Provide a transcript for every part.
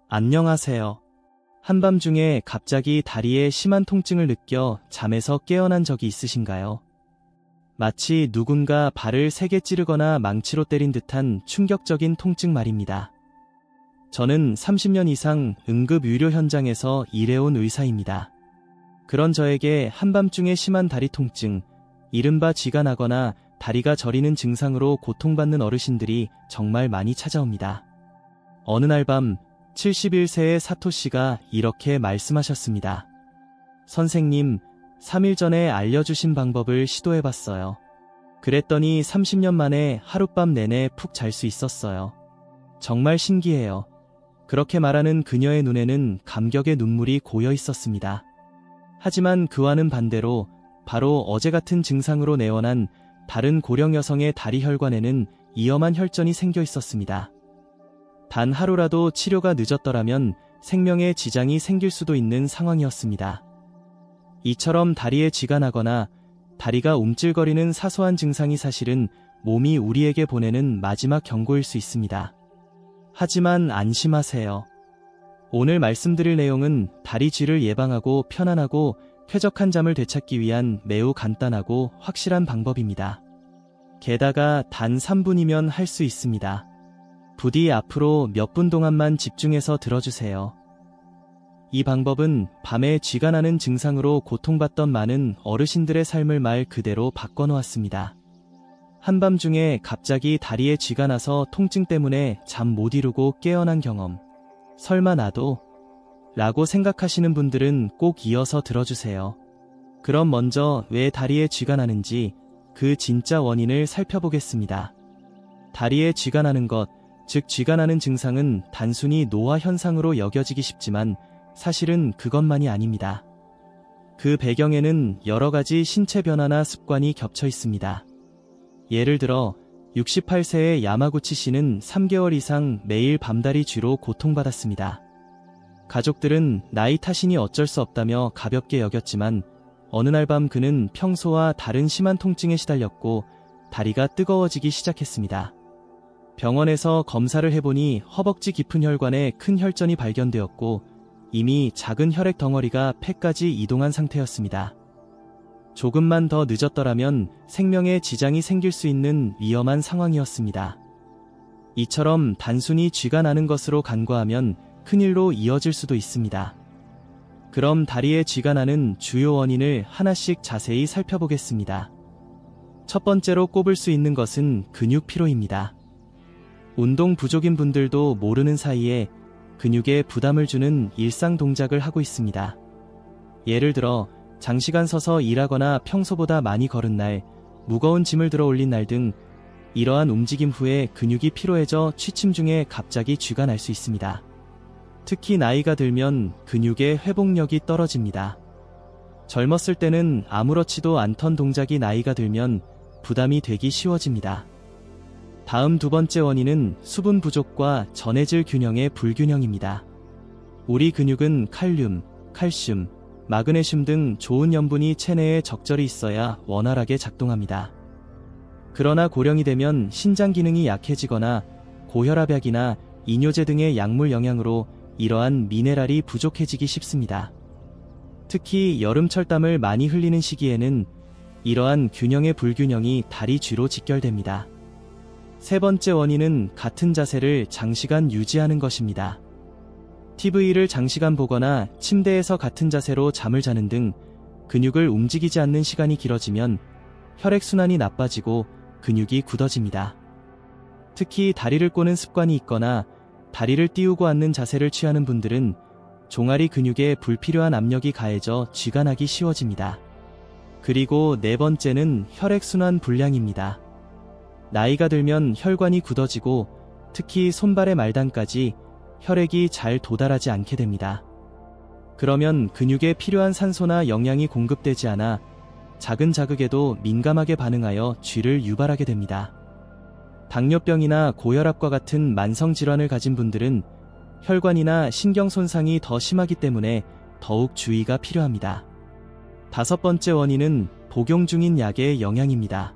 안녕하세요. 한밤중에 갑자기 다리에 심한 통증을 느껴 잠에서 깨어난 적이 있으신가요? 마치 누군가 발을 세게 찌르거나 망치로 때린 듯한 충격적인 통증 말입니다. 저는 30년 이상 응급 의료 현장에서 일해온 의사입니다. 그런 저에게 한밤중에 심한 다리 통증, 이른바 쥐가 나거나 다리가 저리는 증상으로 고통받는 어르신들이 정말 많이 찾아옵니다. 어느 날 밤 71세의 사토 씨가 이렇게 말씀하셨습니다. 선생님, 3일 전에 알려주신 방법을 시도해봤어요. 그랬더니 30년 만에 하룻밤 내내 푹 잘 수 있었어요. 정말 신기해요. 그렇게 말하는 그녀의 눈에는 감격의 눈물이 고여 있었습니다. 하지만 그와는 반대로 바로 어제 같은 증상으로 내원한 다른 고령 여성의 다리 혈관에는 위험한 혈전이 생겨 있었습니다. 단 하루라도 치료가 늦었더라면 생명에 지장이 생길 수도 있는 상황이었습니다. 이처럼 다리에 쥐가 나거나 다리가 움찔거리는 사소한 증상이 사실은 몸이 우리에게 보내는 마지막 경고일 수 있습니다. 하지만 안심하세요. 오늘 말씀드릴 내용은 다리 쥐를 예방하고 편안하고 쾌적한 잠을 되찾기 위한 매우 간단하고 확실한 방법입니다. 게다가 단 3분이면 할 수 있습니다. 부디 앞으로 몇 분 동안만 집중해서 들어주세요. 이 방법은 밤에 쥐가 나는 증상으로 고통받던 많은 어르신들의 삶을 말 그대로 바꿔놓았습니다. 한밤중에 갑자기 다리에 쥐가 나서 통증 때문에 잠 못 이루고 깨어난 경험. 설마 나도? 라고 생각하시는 분들은 꼭 이어서 들어주세요. 그럼 먼저 왜 다리에 쥐가 나는지 그 진짜 원인을 살펴보겠습니다. 다리에 쥐가 나는 것, 즉 쥐가 나는 증상은 단순히 노화 현상으로 여겨지기 쉽지만 사실은 그것만이 아닙니다. 그 배경에는 여러 가지 신체 변화나 습관이 겹쳐 있습니다. 예를 들어 68세의 야마구치 씨는 3개월 이상 매일 밤다리 쥐로 고통받았습니다. 가족들은 나이 탓이니 어쩔 수 없다며 가볍게 여겼지만 어느 날 밤 그는 평소와 다른 심한 통증에 시달렸고 다리가 뜨거워지기 시작했습니다. 병원에서 검사를 해보니 허벅지 깊은 혈관에 큰 혈전이 발견되었고 이미 작은 혈액 덩어리가 폐까지 이동한 상태였습니다. 조금만 더 늦었더라면 생명에 지장이 생길 수 있는 위험한 상황이었습니다. 이처럼 단순히 쥐가 나는 것으로 간과하면 큰일로 이어질 수도 있습니다. 그럼 다리에 쥐가 나는 주요 원인을 하나씩 자세히 살펴보겠습니다. 첫 번째로 꼽을 수 있는 것은 근육 피로입니다. 운동 부족인 분들도 모르는 사이에 근육에 부담을 주는 일상 동작을 하고 있습니다. 예를 들어 장시간 서서 일하거나 평소보다 많이 걸은 날, 무거운 짐을 들어 올린 날 등 이러한 움직임 후에 근육이 피로해져 취침 중에 갑자기 쥐가 날 수 있습니다. 특히 나이가 들면 근육의 회복력이 떨어집니다. 젊었을 때는 아무렇지도 않던 동작이 나이가 들면 부담이 되기 쉬워집니다. 다음 두 번째 원인은 수분 부족과 전해질 균형의 불균형입니다. 우리 근육은 칼륨, 칼슘, 마그네슘 등 좋은 염분이 체내에 적절히 있어야 원활하게 작동합니다. 그러나 고령이 되면 신장 기능이 약해지거나 고혈압약이나 이뇨제 등의 약물 영향으로 이러한 미네랄이 부족해지기 쉽습니다. 특히 여름철 땀을 많이 흘리는 시기에는 이러한 균형의 불균형이 다리 쥐로 직결됩니다. 세 번째 원인은 같은 자세를 장시간 유지하는 것입니다. TV를 장시간 보거나 침대에서 같은 자세로 잠을 자는 등 근육을 움직이지 않는 시간이 길어지면 혈액순환이 나빠지고 근육이 굳어집니다. 특히 다리를 꼬는 습관이 있거나 다리를 띄우고 앉는 자세를 취하는 분들은 종아리 근육에 불필요한 압력이 가해져 쥐가 나기 쉬워집니다. 그리고 네 번째는 혈액순환 불량입니다. 나이가 들면 혈관이 굳어지고 특히 손발의 말단까지 혈액이 잘 도달하지 않게 됩니다. 그러면 근육에 필요한 산소나 영양이 공급되지 않아 작은 자극에도 민감하게 반응하여 쥐를 유발하게 됩니다. 당뇨병이나 고혈압과 같은 만성질환을 가진 분들은 혈관이나 신경 손상이 더 심하기 때문에 더욱 주의가 필요합니다. 다섯 번째 원인은 복용 중인 약의 영향입니다.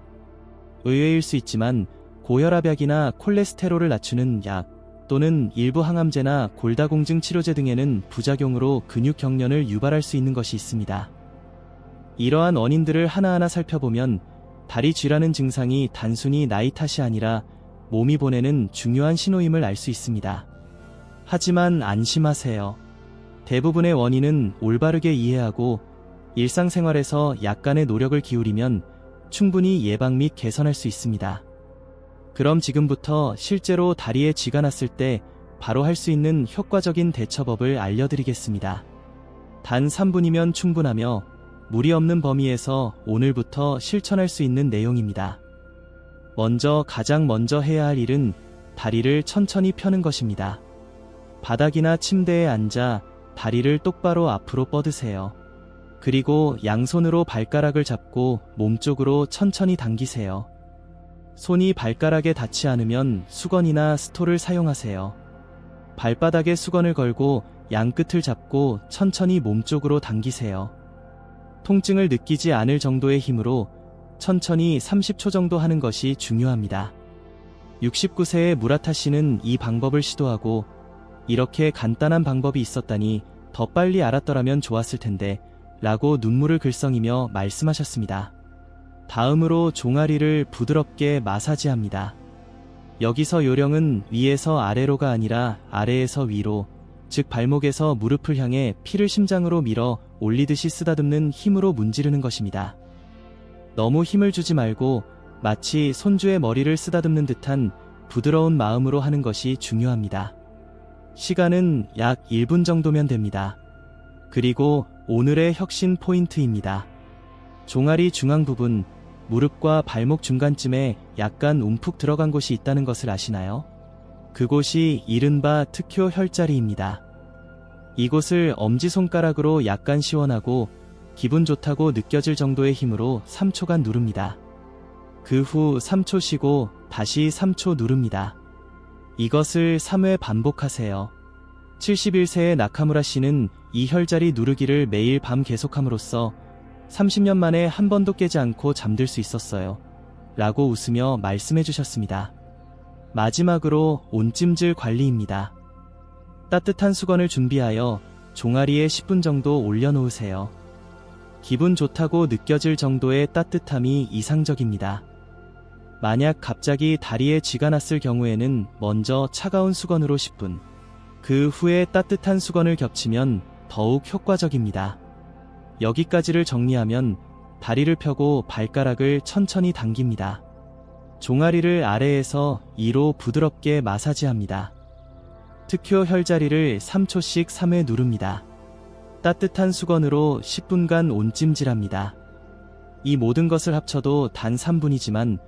의외일 수 있지만 고혈압약이나 콜레스테롤을 낮추는 약, 또는 일부 항암제나 골다공증 치료제 등에는 부작용으로 근육 경련을 유발할 수 있는 것이 있습니다. 이러한 원인들을 하나하나 살펴보면 다리 쥐라는 증상이 단순히 나이 탓이 아니라 몸이 보내는 중요한 신호임을 알 수 있습니다. 하지만 안심하세요. 대부분의 원인은 올바르게 이해하고 일상생활에서 약간의 노력을 기울이면 충분히 예방 및 개선할 수 있습니다. 그럼 지금부터 실제로 다리에 쥐가 났을 때 바로 할 수 있는 효과적인 대처법을 알려드리겠습니다. 단 3분이면 충분하며 무리 없는 범위에서 오늘부터 실천할 수 있는 내용입니다. 가장 먼저 해야 할 일은 다리를 천천히 펴는 것입니다. 바닥이나 침대에 앉아 다리를 똑바로 앞으로 뻗으세요. 그리고 양손으로 발가락을 잡고 몸쪽으로 천천히 당기세요. 손이 발가락에 닿지 않으면 수건이나 스토를 사용하세요. 발바닥에 수건을 걸고 양끝을 잡고 천천히 몸쪽으로 당기세요. 통증을 느끼지 않을 정도의 힘으로 천천히 30초 정도 하는 것이 중요합니다. 69세의 무라타 씨는 이 방법을 시도하고 이렇게 간단한 방법이 있었다니 더 빨리 알았더라면 좋았을 텐데 라고 눈물을 글썽이며 말씀하셨습니다. 다음으로 종아리를 부드럽게 마사지합니다. 여기서 요령은 위에서 아래로가 아니라 아래에서 위로, 즉 발목에서 무릎을 향해 피를 심장으로 밀어 올리듯이 쓰다듬는 힘으로 문지르는 것입니다. 너무 힘을 주지 말고 마치 손주의 머리를 쓰다듬는 듯한 부드러운 마음으로 하는 것이 중요합니다. 시간은 약 1분 정도면 됩니다. 그리고 오늘의 혁신 포인트입니다. 종아리 중앙 부분, 무릎과 발목 중간쯤에 약간 움푹 들어간 곳이 있다는 것을 아시나요? 그곳이 이른바 특효 혈자리입니다. 이곳을 엄지손가락으로 약간 시원하고 기분 좋다고 느껴질 정도의 힘으로 3초간 누릅니다. 그 후 3초 쉬고 다시 3초 누릅니다. 이것을 3회 반복하세요. 71세의 나카무라 씨는 이 혈자리 누르기를 매일 밤 계속함으로써 30년 만에 한 번도 깨지 않고 잠들 수 있었어요. 라고 웃으며 말씀해 주셨습니다. 마지막으로 온찜질 관리입니다. 따뜻한 수건을 준비하여 종아리에 10분 정도 올려놓으세요. 기분 좋다고 느껴질 정도의 따뜻함이 이상적입니다. 만약 갑자기 다리에 쥐가 났을 경우에는 먼저 차가운 수건으로 10분, 그 후에 따뜻한 수건을 겹치면 더욱 효과적입니다. 여기까지를 정리하면 다리를 펴고 발가락을 천천히 당깁니다. 종아리를 아래에서 위로 부드럽게 마사지합니다. 특효 혈자리를 3초씩 3회 누릅니다. 따뜻한 수건으로 10분간 온찜질합니다. 이 모든 것을 합쳐도 단 3분이지만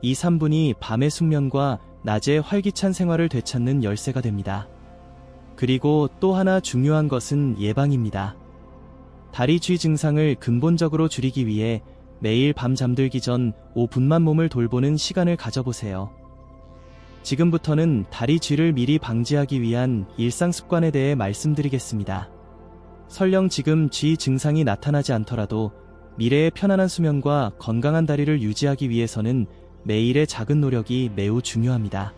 이 3분이 밤의 숙면과 낮의 활기찬 생활을 되찾는 열쇠가 됩니다. 그리고 또 하나 중요한 것은 예방입니다. 다리 쥐 증상을 근본적으로 줄이기 위해 매일 밤 잠들기 전 5분만 몸을 돌보는 시간을 가져보세요. 지금부터는 다리 쥐를 미리 방지하기 위한 일상 습관에 대해 말씀드리겠습니다. 설령 지금 쥐 증상이 나타나지 않더라도 미래의 편안한 수면과 건강한 다리를 유지하기 위해서는 매일의 작은 노력이 매우 중요합니다.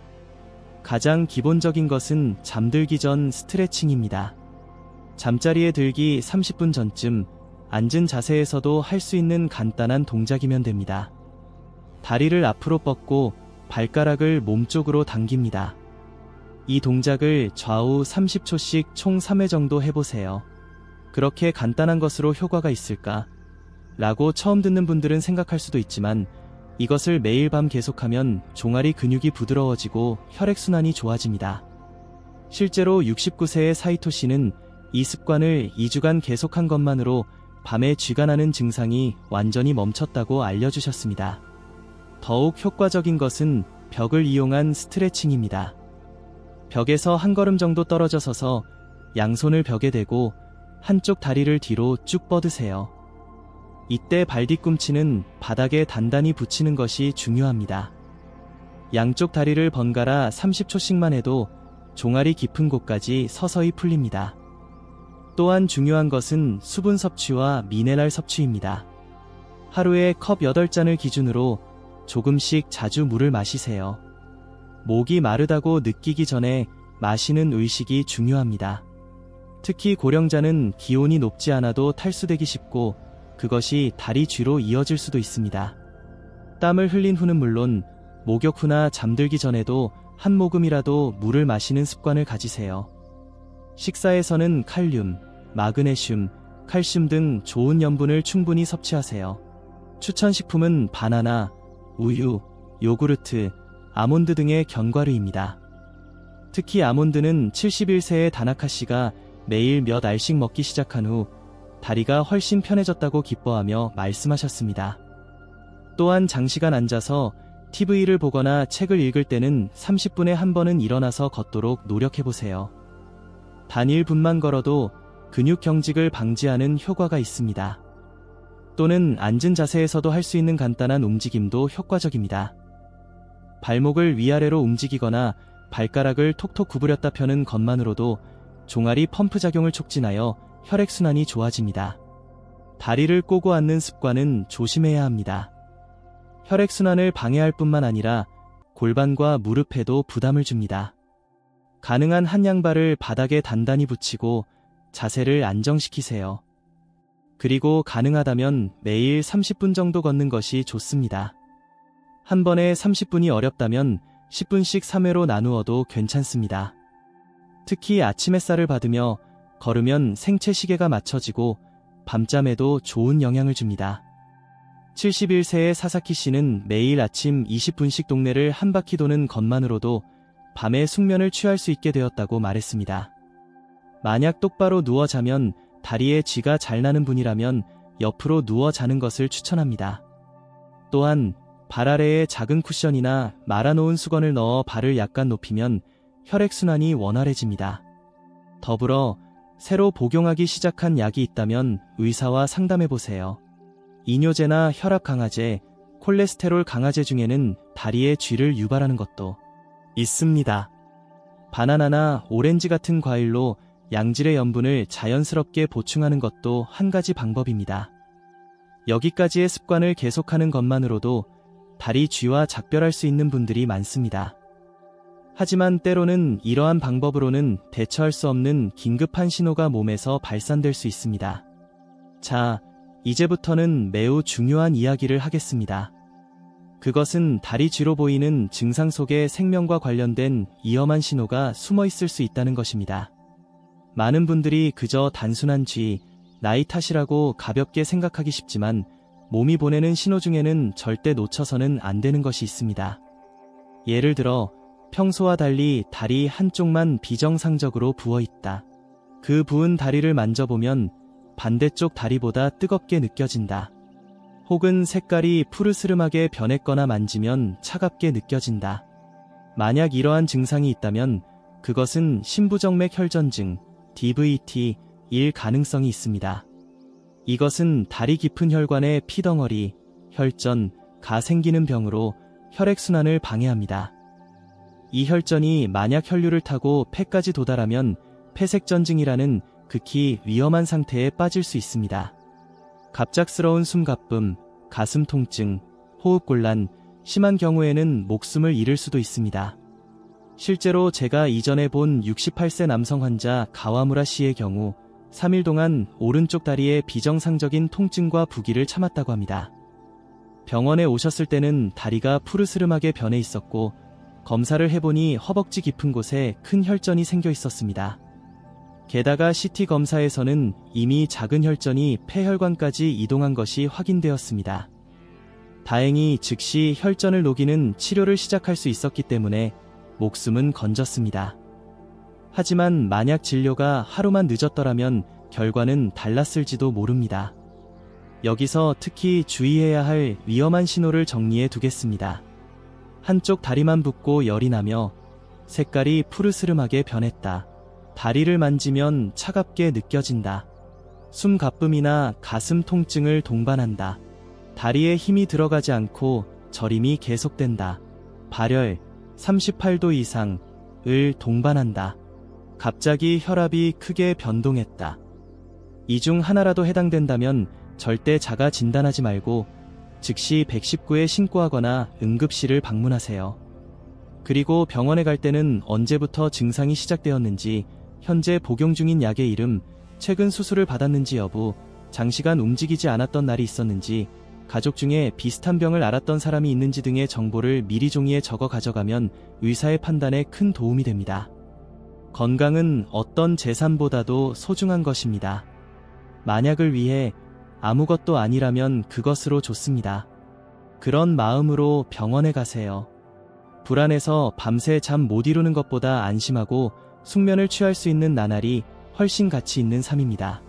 가장 기본적인 것은 잠들기 전 스트레칭입니다. 잠자리에 들기 30분 전쯤 앉은 자세에서도 할 수 있는 간단한 동작이면 됩니다. 다리를 앞으로 뻗고 발가락을 몸쪽으로 당깁니다. 이 동작을 좌우 30초씩 총 3회 정도 해보세요. 그렇게 간단한 것으로 효과가 있을까? 라고 처음 듣는 분들은 생각할 수도 있지만 이것을 매일 밤 계속하면 종아리 근육이 부드러워지고 혈액순환이 좋아집니다. 실제로 69세의 사이토 씨는 이 습관을 2주간 계속한 것만으로 밤에 쥐가 나는 증상이 완전히 멈췄다고 알려주셨습니다. 더욱 효과적인 것은 벽을 이용한 스트레칭입니다. 벽에서 한 걸음 정도 떨어져 서서 양손을 벽에 대고 한쪽 다리를 뒤로 쭉 뻗으세요. 이때 발 뒤꿈치는 바닥에 단단히 붙이는 것이 중요합니다. 양쪽 다리를 번갈아 30초씩만 해도 종아리 깊은 곳까지 서서히 풀립니다. 또한 중요한 것은 수분 섭취와 미네랄 섭취입니다. 하루에 컵 8잔을 기준으로 조금씩 자주 물을 마시세요. 목이 마르다고 느끼기 전에 마시는 의식이 중요합니다. 특히 고령자는 기온이 높지 않아도 탈수되기 쉽고 그것이 다리 쥐로 이어질 수도 있습니다. 땀을 흘린 후는 물론 목욕 후나 잠들기 전에도 한 모금이라도 물을 마시는 습관을 가지세요. 식사에서는 칼륨, 마그네슘, 칼슘 등 좋은 염분을 충분히 섭취하세요. 추천 식품은 바나나, 우유, 요구르트, 아몬드 등의 견과류입니다. 특히 아몬드는 71세의 다나카 씨가 매일 몇 알씩 먹기 시작한 후 다리가 훨씬 편해졌다고 기뻐하며 말씀하셨습니다. 또한 장시간 앉아서 TV를 보거나 책을 읽을 때는 30분에 한 번은 일어나서 걷도록 노력해보세요. 단 1분만 걸어도 근육 경직을 방지하는 효과가 있습니다. 또는 앉은 자세에서도 할 수 있는 간단한 움직임도 효과적입니다. 발목을 위아래로 움직이거나 발가락을 톡톡 구부렸다 펴는 것만으로도 종아리 펌프 작용을 촉진하여 혈액순환이 좋아집니다. 다리를 꼬고 앉는 습관은 조심해야 합니다. 혈액순환을 방해할 뿐만 아니라 골반과 무릎에도 부담을 줍니다. 가능한 한 양발을 바닥에 단단히 붙이고 자세를 안정시키세요. 그리고 가능하다면 매일 30분 정도 걷는 것이 좋습니다. 한 번에 30분이 어렵다면 10분씩 3회로 나누어도 괜찮습니다. 특히 아침 햇살을 받으며 걸으면 생체 시계가 맞춰지고 밤잠에도 좋은 영향을 줍니다. 71세의 사사키 씨는 매일 아침 20분씩 동네를 한 바퀴 도는 것만으로도 밤에 숙면을 취할 수 있게 되었다고 말했습니다. 만약 똑바로 누워 자면 다리에 쥐가 잘 나는 분이라면 옆으로 누워 자는 것을 추천합니다. 또한 발 아래에 작은 쿠션이나 말아놓은 수건을 넣어 발을 약간 높이면 혈액순환이 원활해집니다. 더불어 새로 복용하기 시작한 약이 있다면 의사와 상담해보세요. 이뇨제나 혈압 강화제, 콜레스테롤 강화제 중에는 다리에 쥐를 유발하는 것도 있습니다. 바나나나 오렌지 같은 과일로 양질의 염분을 자연스럽게 보충하는 것도 한 가지 방법입니다. 여기까지의 습관을 계속하는 것만으로도 다리 쥐와 작별할 수 있는 분들이 많습니다. 하지만 때로는 이러한 방법으로는 대처할 수 없는 긴급한 신호가 몸에서 발산될 수 있습니다. 자, 이제부터는 매우 중요한 이야기를 하겠습니다. 그것은 다리 쥐로 보이는 증상 속에 생명과 관련된 위험한 신호가 숨어 있을 수 있다는 것입니다. 많은 분들이 그저 단순한 쥐, 나이 탓이라고 가볍게 생각하기 쉽지만 몸이 보내는 신호 중에는 절대 놓쳐서는 안 되는 것이 있습니다. 예를 들어 평소와 달리 다리 한쪽만 비정상적으로 부어있다. 그 부은 다리를 만져보면 반대쪽 다리보다 뜨겁게 느껴진다. 혹은 색깔이 푸르스름하게 변했거나 만지면 차갑게 느껴진다. 만약 이러한 증상이 있다면 그것은 심부정맥 혈전증, DVT일 가능성이 있습니다. 이것은 다리 깊은 혈관에 피덩어리, 혈전, 가 생기는 병으로 혈액순환을 방해합니다. 이 혈전이 만약 혈류를 타고 폐까지 도달하면 폐색전증이라는 극히 위험한 상태에 빠질 수 있습니다. 갑작스러운 숨가쁨, 가슴 통증, 호흡곤란, 심한 경우에는 목숨을 잃을 수도 있습니다. 실제로 제가 이전에 본 68세 남성 환자 가와무라 씨의 경우 3일 동안 오른쪽 다리에 비정상적인 통증과 부기를 참았다고 합니다. 병원에 오셨을 때는 다리가 푸르스름하게 변해 있었고 검사를 해보니 허벅지 깊은 곳에 큰 혈전이 생겨 있었습니다. 게다가 CT 검사에서는 이미 작은 혈전이 폐혈관까지 이동한 것이 확인되었습니다. 다행히 즉시 혈전을 녹이는 치료를 시작할 수 있었기 때문에 목숨은 건졌습니다. 하지만 만약 진료가 하루만 늦었더라면 결과는 달랐을지도 모릅니다. 여기서 특히 주의해야 할 위험한 신호를 정리해 두겠습니다. 한쪽 다리만 붓고 열이 나며 색깔이 푸르스름하게 변했다. 다리를 만지면 차갑게 느껴진다. 숨가쁨이나 가슴 통증을 동반한다. 다리에 힘이 들어가지 않고 저림이 계속된다. 발열 38도 이상을 동반한다. 갑자기 혈압이 크게 변동했다. 이 중 하나라도 해당된다면 절대 자가 진단하지 말고 즉시 119에 신고하거나 응급실을 방문하세요. 그리고 병원에 갈 때는 언제부터 증상이 시작되었는지, 현재 복용 중인 약의 이름, 최근 수술을 받았는지 여부, 장시간 움직이지 않았던 날이 있었는지, 가족 중에 비슷한 병을 앓았던 사람이 있는지 등의 정보를 미리 종이에 적어 가져가면 의사의 판단에 큰 도움이 됩니다. 건강은 어떤 재산보다도 소중한 것입니다. 만약을 위해 아무것도 아니라면 그것으로 좋습니다. 그런 마음으로 병원에 가세요. 불안해서 밤새 잠 못 이루는 것보다 안심하고 숙면을 취할 수 있는 나날이 훨씬 가치 있는 삶입니다.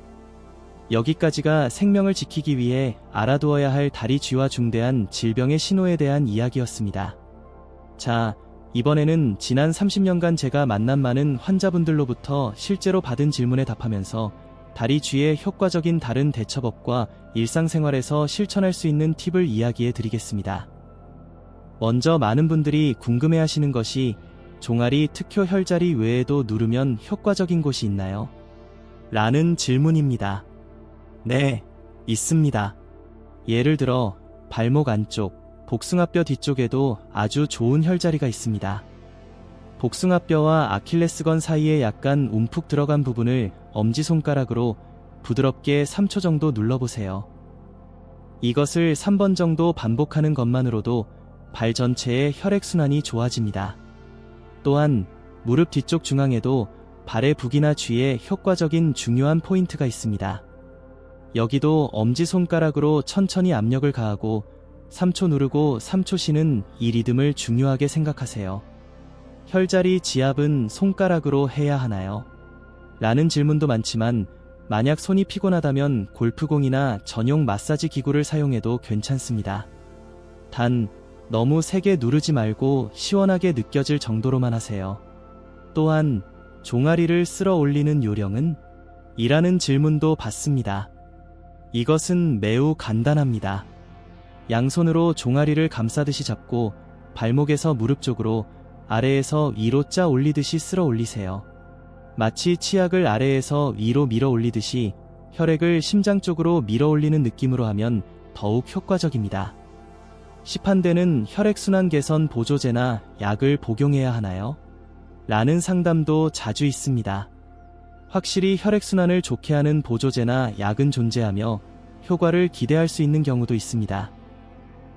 여기까지가 생명을 지키기 위해 알아두어야 할 다리 쥐와 중대한 질병의 신호에 대한 이야기였습니다. 자, 이번에는 지난 30년간 제가 만난 많은 환자분들로부터 실제로 받은 질문에 답하면서 다리 쥐의 효과적인 다른 대처법과 일상생활에서 실천할 수 있는 팁을 이야기해 드리겠습니다. 먼저 많은 분들이 궁금해하시는 것이 종아리 특효 혈자리 외에도 누르면 효과적인 곳이 있나요? 라는 질문입니다. 네, 있습니다. 예를 들어 발목 안쪽, 복숭아뼈 뒤쪽에도 아주 좋은 혈자리가 있습니다. 복숭아뼈와 아킬레스건 사이에 약간 움푹 들어간 부분을 엄지손가락으로 부드럽게 3초 정도 눌러보세요. 이것을 3번 정도 반복하는 것만으로도 발 전체의 혈액순환이 좋아집니다. 또한 무릎 뒤쪽 중앙에도 발의 북이나 쥐에 효과적인 중요한 포인트가 있습니다. 여기도 엄지손가락으로 천천히 압력을 가하고 3초 누르고 3초 쉬는 이 리듬을 중요하게 생각하세요. 혈자리 지압은 손가락으로 해야 하나요? 라는 질문도 많지만 만약 손이 피곤하다면 골프공이나 전용 마사지 기구를 사용해도 괜찮습니다. 단 너무 세게 누르지 말고 시원하게 느껴질 정도로만 하세요. 또한 종아리를 쓸어 올리는 요령은? 이라는 질문도 받습니다. 이것은 매우 간단합니다. 양손으로 종아리를 감싸듯이 잡고 발목에서 무릎 쪽으로 아래에서 위로 짜 올리듯이 쓸어 올리세요. 마치 치약을 아래에서 위로 밀어 올리듯이 혈액을 심장 쪽으로 밀어 올리는 느낌으로 하면 더욱 효과적입니다. 시판되는 혈액순환 개선 보조제나 약을 복용해야 하나요? 라는 상담도 자주 있습니다. 확실히 혈액순환을 좋게 하는 보조제나 약은 존재하며 효과를 기대할 수 있는 경우도 있습니다.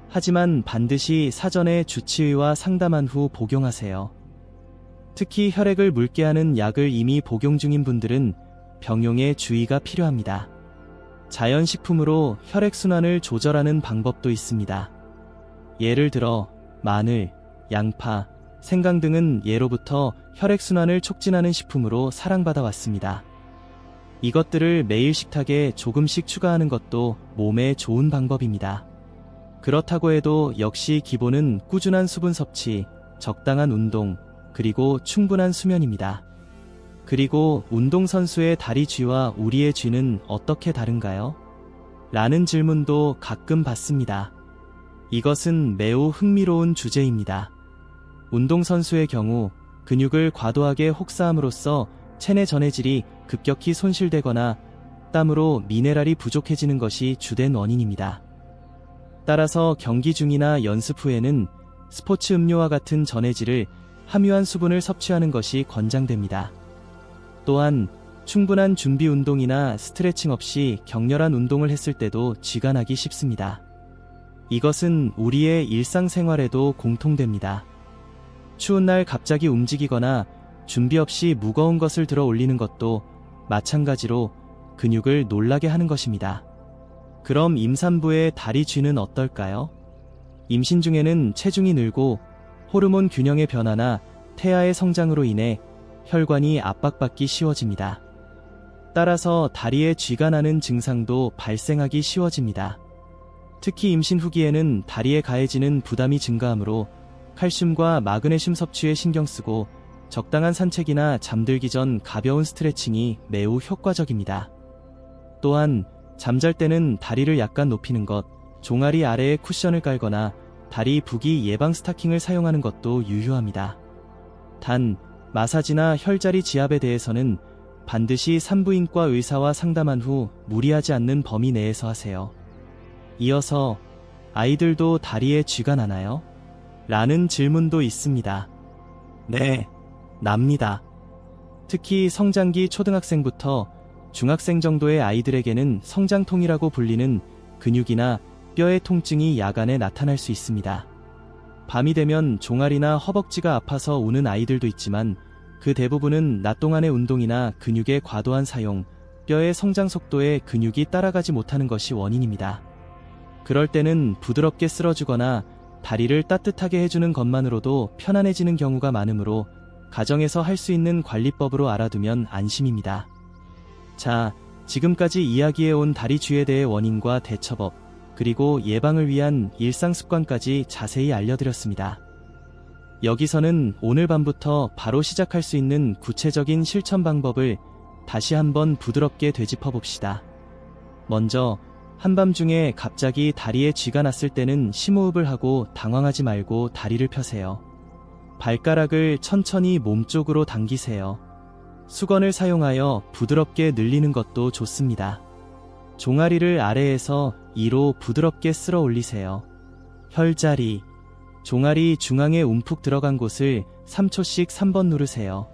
하지만 반드시 사전에 주치의와 상담한 후 복용하세요. 특히 혈액을 묽게 하는 약을 이미 복용 중인 분들은 병용에 주의가 필요합니다. 자연식품으로 혈액순환을 조절하는 방법도 있습니다. 예를 들어 마늘, 양파, 생강 등은 예로부터 혈액순환을 촉진하는 식품으로 사랑받아 왔습니다. 이것들을 매일 식탁에 조금씩 추가하는 것도 몸에 좋은 방법입니다. 그렇다고 해도 역시 기본은 꾸준한 수분 섭취, 적당한 운동, 그리고 충분한 수면입니다. 그리고 운동선수의 다리 쥐와 우리의 쥐는 어떻게 다른가요? 라는 질문도 가끔 받습니다. 이것은 매우 흥미로운 주제입니다. 운동선수의 경우 근육을 과도하게 혹사함으로써 체내 전해질이 급격히 손실되거나 땀으로 미네랄이 부족해지는 것이 주된 원인입니다. 따라서 경기 중이나 연습 후에는 스포츠 음료와 같은 전해질을 함유한 수분을 섭취하는 것이 권장됩니다. 또한 충분한 준비 운동이나 스트레칭 없이 격렬한 운동을 했을 때도 쥐가 나기 쉽습니다. 이것은 우리의 일상생활에도 공통됩니다. 추운 날 갑자기 움직이거나 준비 없이 무거운 것을 들어 올리는 것도 마찬가지로 근육을 놀라게 하는 것입니다. 그럼 임산부의 다리 쥐는 어떨까요? 임신 중에는 체중이 늘고 호르몬 균형의 변화나 태아의 성장으로 인해 혈관이 압박받기 쉬워집니다. 따라서 다리에 쥐가 나는 증상도 발생하기 쉬워집니다. 특히 임신 후기에는 다리에 가해지는 부담이 증가하므로 칼슘과 마그네슘 섭취에 신경 쓰고 적당한 산책이나 잠들기 전 가벼운 스트레칭이 매우 효과적입니다. 또한 잠잘 때는 다리를 약간 높이는 것, 종아리 아래에 쿠션을 깔거나 다리 부기 예방 스타킹을 사용하는 것도 유효합니다. 단, 마사지나 혈자리 지압에 대해서는 반드시 산부인과 의사와 상담한 후 무리하지 않는 범위 내에서 하세요. 이어서 아이들도 다리에 쥐가 나나요? 라는 질문도 있습니다. 네, 납니다. 특히 성장기 초등학생부터 중학생 정도의 아이들에게는 성장통이라고 불리는 근육이나 뼈의 통증이 야간에 나타날 수 있습니다. 밤이 되면 종아리나 허벅지가 아파서 우는 아이들도 있지만 그 대부분은 낮 동안의 운동이나 근육의 과도한 사용, 뼈의 성장 속도에 근육이 따라가지 못하는 것이 원인입니다. 그럴 때는 부드럽게 쓸어주거나 다리를 따뜻하게 해주는 것만으로도 편안해지는 경우가 많으므로 가정에서 할 수 있는 관리법으로 알아두면 안심입니다. 자, 지금까지 이야기해온 다리 쥐에 대해 원인과 대처법, 그리고 예방을 위한 일상습관까지 자세히 알려드렸습니다. 여기서는 오늘 밤부터 바로 시작할 수 있는 구체적인 실천 방법을 다시 한번 부드럽게 되짚어 봅시다. 먼저 한밤중에 갑자기 다리에 쥐가 났을 때는 심호흡을 하고 당황하지 말고 다리를 펴세요. 발가락을 천천히 몸쪽으로 당기세요. 수건을 사용하여 부드럽게 늘리는 것도 좋습니다. 종아리를 아래에서 위로 부드럽게 쓸어 올리세요. 혈자리, 종아리 중앙에 움푹 들어간 곳을 3초씩 3번 누르세요.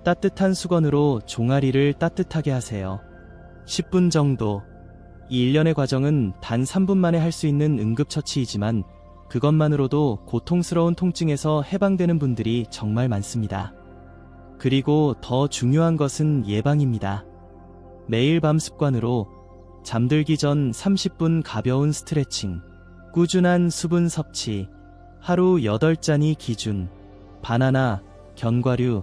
따뜻한 수건으로 종아리를 따뜻하게 하세요. 10분 정도. 이 일련의 과정은 단 3분 만에 할 수 있는 응급처치이지만 그것만으로도 고통스러운 통증에서 해방되는 분들이 정말 많습니다. 그리고 더 중요한 것은 예방입니다. 매일 밤 습관으로 잠들기 전 30분 가벼운 스트레칭, 꾸준한 수분 섭취, 하루 8잔이 기준, 바나나, 견과류,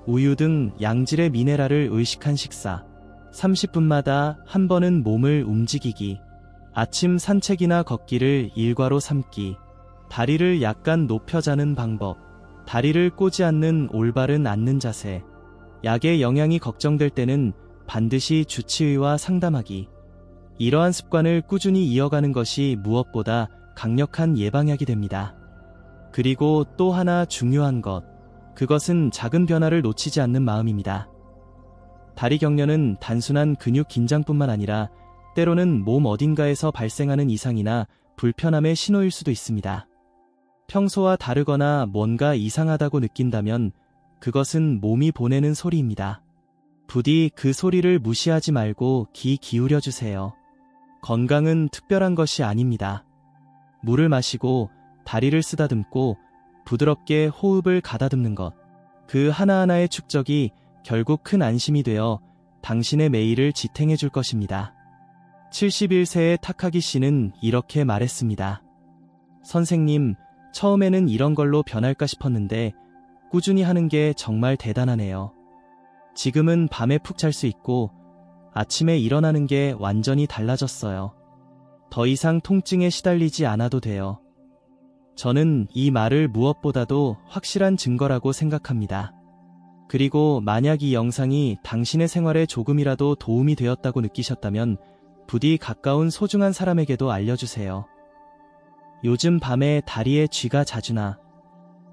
우유 등 양질의 미네랄을 의식한 식사, 30분마다 한 번은 몸을 움직이기, 아침 산책이나 걷기를 일과로 삼기, 다리를 약간 높여 자는 방법, 다리를 꼬지 않는 올바른 앉는 자세, 약의 영향이 걱정될 때는 반드시 주치의와 상담하기. 이러한 습관을 꾸준히 이어가는 것이 무엇보다 강력한 예방약이 됩니다. 그리고 또 하나 중요한 것, 그것은 작은 변화를 놓치지 않는 마음입니다. 다리 경련은 단순한 근육 긴장뿐만 아니라 때로는 몸 어딘가에서 발생하는 이상이나 불편함의 신호일 수도 있습니다. 평소와 다르거나 뭔가 이상하다고 느낀다면 그것은 몸이 보내는 소리입니다. 부디 그 소리를 무시하지 말고 귀 기울여 주세요. 건강은 특별한 것이 아닙니다. 물을 마시고 다리를 쓰다듬고 부드럽게 호흡을 가다듬는 것, 그 하나하나의 축적이 결국 큰 안심이 되어 당신의 매일을 지탱해 줄 것입니다. 71세의 타카기 씨는 이렇게 말했습니다. 선생님, 처음에는 이런 걸로 변할까 싶었는데 꾸준히 하는 게 정말 대단하네요. 지금은 밤에 푹 잘 수 있고 아침에 일어나는 게 완전히 달라졌어요. 더 이상 통증에 시달리지 않아도 돼요. 저는 이 말을 무엇보다도 확실한 증거라고 생각합니다. 그리고 만약 이 영상이 당신의 생활에 조금이라도 도움이 되었다고 느끼셨다면 부디 가까운 소중한 사람에게도 알려주세요. 요즘 밤에 다리에 쥐가 자주 나.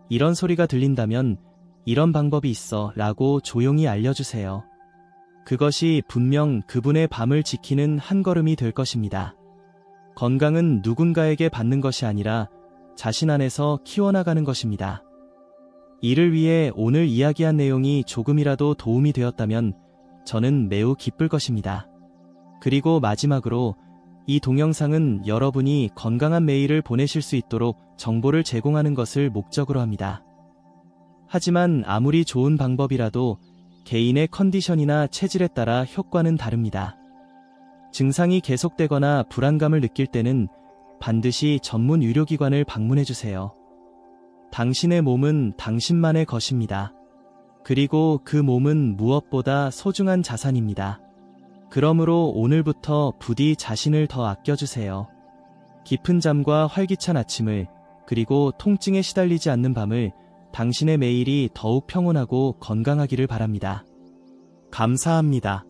이런 소리가 들린다면 이런 방법이 있어 라고 조용히 알려주세요. 그것이 분명 그분의 밤을 지키는 한 걸음이 될 것입니다. 건강은 누군가에게 받는 것이 아니라 자신 안에서 키워나가는 것입니다. 이를 위해 오늘 이야기한 내용이 조금이라도 도움이 되었다면 저는 매우 기쁠 것입니다. 그리고 마지막으로 이 동영상은 여러분이 건강한 매일을 보내실 수 있도록 정보를 제공하는 것을 목적으로 합니다. 하지만 아무리 좋은 방법이라도 개인의 컨디션이나 체질에 따라 효과는 다릅니다. 증상이 계속되거나 불안감을 느낄 때는 반드시 전문 의료기관을 방문해 주세요. 당신의 몸은 당신만의 것입니다. 그리고 그 몸은 무엇보다 소중한 자산입니다. 그러므로 오늘부터 부디 자신을 더 아껴주세요. 깊은 잠과 활기찬 아침을, 그리고 통증에 시달리지 않는 밤을, 당신의 매일이 더욱 평온하고 건강하기를 바랍니다. 감사합니다.